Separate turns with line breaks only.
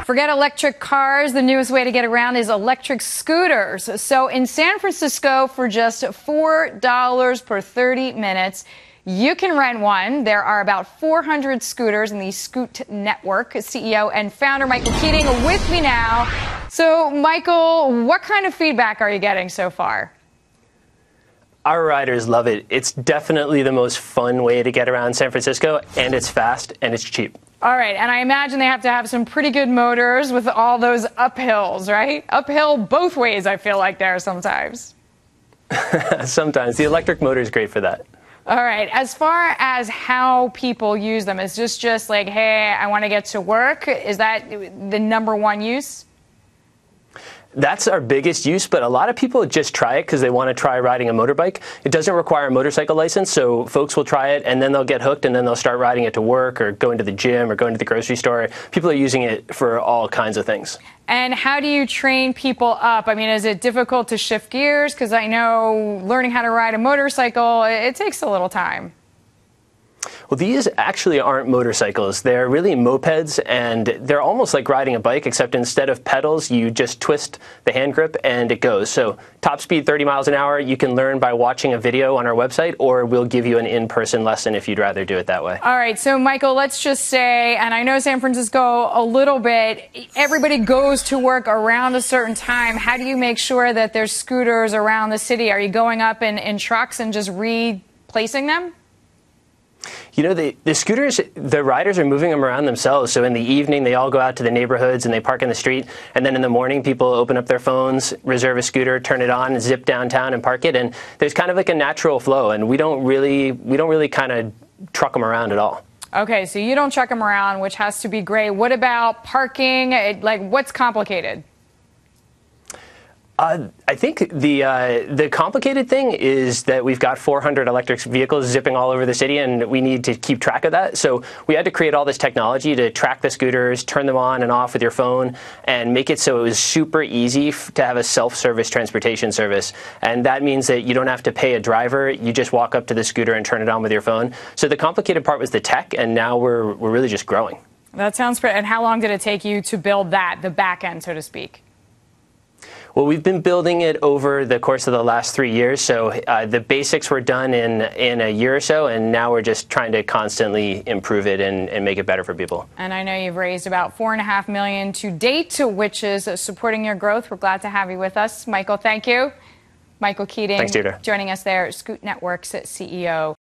Forget electric cars. The newest way to get around is electric scooters. So in San Francisco, for just $4 per 30 minutes, you can rent one. There are about 400 scooters in the Scoot Network. CEO and founder Michael Keating with me now. So, Michael, what kind of feedback are you getting so far?
Our riders love it. It's definitely the most fun way to get around San Francisco, and it's fast and it's cheap.
All right, and I imagine they have to have some pretty good motors with all those uphills, right? Uphill both ways, I feel like there sometimes.
Sometimes. The electric motor is great for that.
All right, as far as how people use them, is this just like, hey, I want to get to work? Is that the number one use?
That's our biggest use, but a lot of people just try it because they want to try riding a motorbike. It doesn't require a motorcycle license, so folks will try it, and then they'll get hooked, and then they'll start riding it to work or going to the gym or going to the grocery store. People are using it for all kinds of things.
And how do you train people up? I mean, is it difficult to shift gears? Because I know learning how to ride a motorcycle, it takes a little time.
Well, these actually aren't motorcycles. They're really mopeds, and they're almost like riding a bike, except instead of pedals, you just twist the hand grip and it goes. So top speed 30 miles an hour, you can learn by watching a video on our website, or we'll give you an in-person lesson if you'd rather do it that way.
All right, so Michael, let's just say, and I know San Francisco a little bit, everybody goes to work around a certain time. How do you make sure that there's scooters around the city? Are you going up in trucks and just replacing them?
You know, the scooters, the riders are moving them around themselves. So in the evening, they all go out to the neighborhoods and they park in the street. And then in the morning, people open up their phones, reserve a scooter, turn it on, zip downtown and park it. And there's kind of like a natural flow. And we don't really kind of truck them around at all.
Okay, so you don't truck them around, which has to be great. What about parking? Like, what's complicated?
I think the complicated thing is that we've got 400 electric vehicles zipping all over the city, and we need to keep track of that. So we had to create all this technology to track the scooters, turn them on and off with your phone, and make it so it was super easy to have a self-service transportation service. And that means that you don't have to pay a driver. You just walk up to the scooter and turn it on with your phone. So the complicated part was the tech, and now we're really just growing. That
sounds great. And how long did it take you to build that, the back end, so to speak?
Well, we've been building it over the course of the last 3 years. So the basics were done in a year or so, and now we're just trying to constantly improve it and make it better for people.
And I know you've raised about $4.5 million to date, which is supporting your growth. We're glad to have you with us. Michael, thank you. Michael Keating,
thanks, Deirdre,
joining us there, Scoot Network's CEO.